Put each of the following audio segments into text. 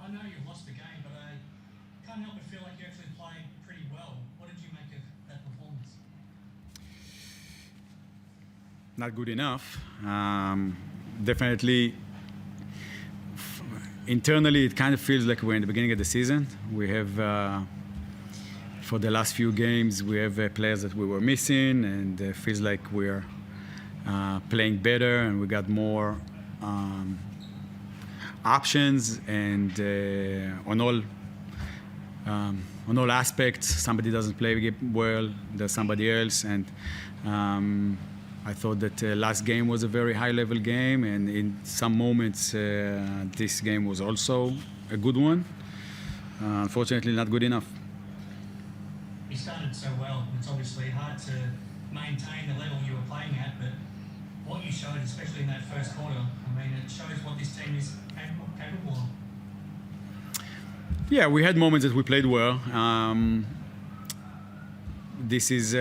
I know you lost the game, but I can't help but feel like you actually played pretty well. What did you make of that performance? Not good enough. Definitely, internally, it kind of feels like we're in the beginning of the season. We have, for the last few games, we have players that we were missing, and it feels like we're playing better, and we got more options, and on all aspects. Somebody doesn't play well, there's somebody else, and I thought that last game was a very high-level game, and in some moments this game was also a good one. Unfortunately, not good enough. You started so well. It's obviously hard to maintain the level you were playing at, but what you showed, especially in that first quarter, I mean, it shows what this team is capable of. Yeah, we had moments that we played well. This is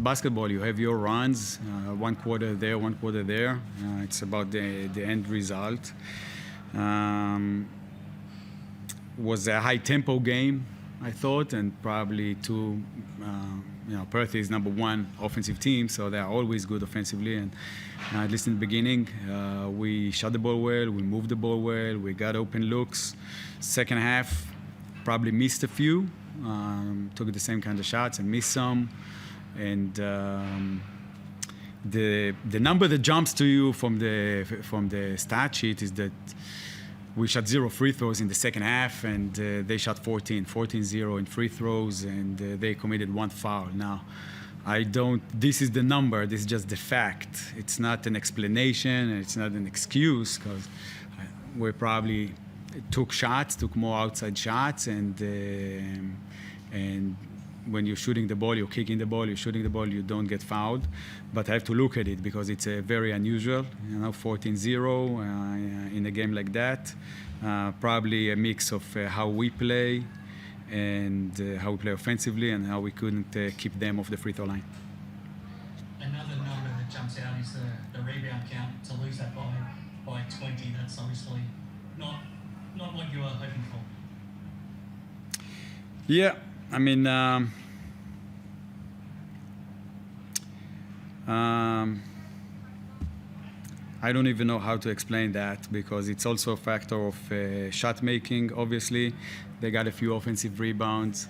basketball. You have your runs, one quarter there, one quarter there. It's about the end result. Was a high-tempo game, I thought, and probably Perth is number one offensive team, so they're always good offensively. And at least in the beginning, we shot the ball well, we moved the ball well, we got open looks. Second half, probably missed a few, took the same kind of shots and missed some. And the number that jumps to you from the stat sheet is that we shot 0 free throws in the second half, and they shot 14-0 in free throws, and they committed 1 foul. Now, this is the number, this is just the fact. It's not an explanation, it's not an excuse, because we probably took more outside shots, and when you're shooting the ball, you're kicking the ball, you're shooting the ball, you don't get fouled. But I have to look at it because it's very unusual, 14-0 in a game like that. Probably a mix of how we play and how we play offensively and how we couldn't keep them off the free throw line. Another number that jumps out is the rebound count. To lose that by 20, that's obviously not what you were hoping for. Yeah. I mean, I don't even know how to explain that, because it's also a factor of shot making, obviously. They got a few offensive rebounds.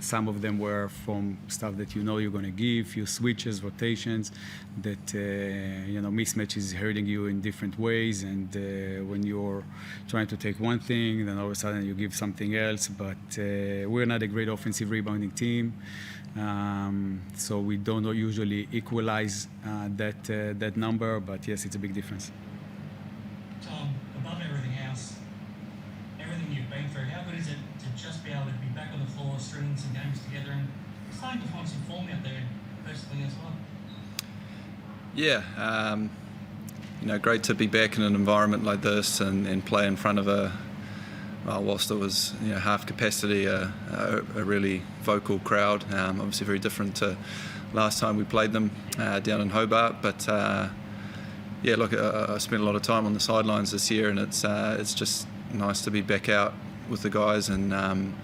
Some of them were from stuff that you're going to give, few switches, rotations, that mismatches hurting you in different ways. And when you're trying to take one thing, then all of a sudden you give something else. But we're not a great offensive rebounding team, so we don't usually equalize that number. But yes, it's a big difference. Tom, above everything else, everything you've been through, how good is it to just be able to be back on the floor, stringing some games together, and starting to find some form out there personally as well? Yeah, great to be back in an environment like this and play in front of whilst it was half capacity, a really vocal crowd. Obviously very different to last time we played them down in Hobart, but I spent a lot of time on the sidelines this year, and it's just nice to be back out with the guys and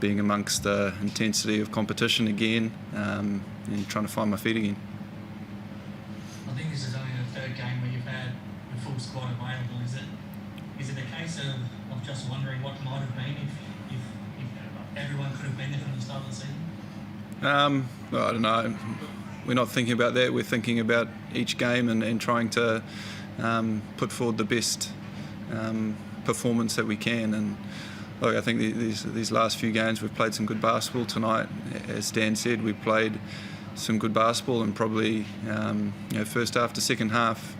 being amongst the intensity of competition again, and trying to find my feet again. I think this is only the third game where you've had the full squad available. Is it a case of just wondering what might have been if everyone could have been there from the start of the season? Well, I don't know. We're not thinking about that. We're thinking about each game and trying to put forward the best performance that we can. And look, I think these last few games we've played some good basketball tonight. As Dan said, we played some good basketball, and probably first half to second half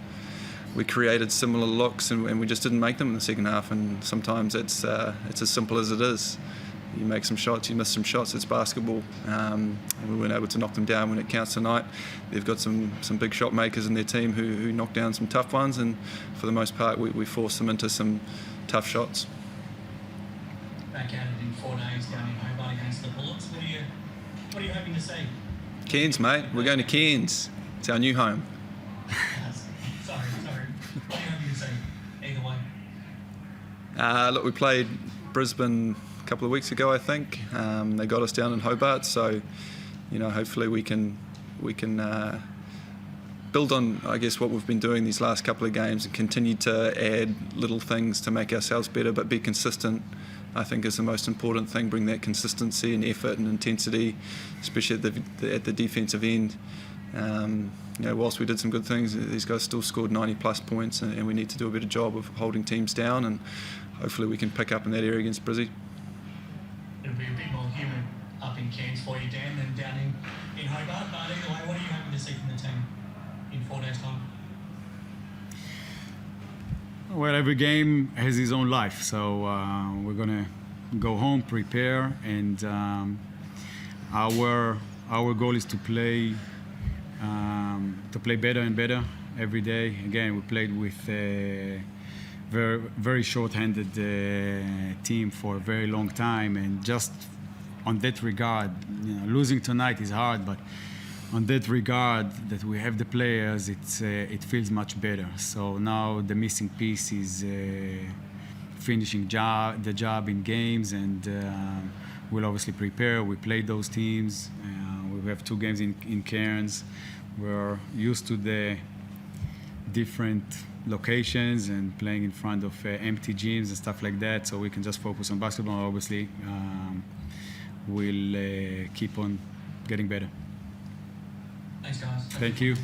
we created similar looks, and we just didn't make them in the second half. And sometimes it's as simple as it is. You make some shots, you miss some shots. It's basketball. And we weren't able to knock them down when it counts tonight. They've got some big shot makers in their team who knock down some tough ones, and for the most part we force them into some tough shots. Back at it in 4 days down in Hobart against the Bullets. What are you hoping to see? Cairns, mate. We're going to Cairns. It's our new home. Sorry. What are you hoping to see? Either way. Look, we played Brisbane a couple of weeks ago, I think. They got us down in Hobart, so hopefully we can build on, I guess, what we've been doing these last couple of games and continue to add little things to make ourselves better, but be consistent. I think is the most important thing. Bring that consistency and effort and intensity, especially at the defensive end. Whilst we did some good things, these guys still scored 90+ points, and we need to do a better job of holding teams down, and hopefully we can pick up in that area against Brizzy. It'll be a bit more humid up in Cairns for you, Dan, than down in Hobart. But either way, what are you hoping to see from the team in 4 days' time? Well, every game has its own life, so we're gonna go home, prepare, and our goal is to play better and better every day. Again, we played with a very, very short-handed team for a very long time, and just on that regard, losing tonight is hard, but on that regard that we have the players, it feels much better. So now the missing piece is finishing the job in games, and we'll obviously prepare. We played those teams. We have 2 games in Cairns. We're used to the different locations and playing in front of empty gyms and stuff like that, so we can just focus on basketball. Obviously, we'll keep on getting better. Thanks, guys. Thank you.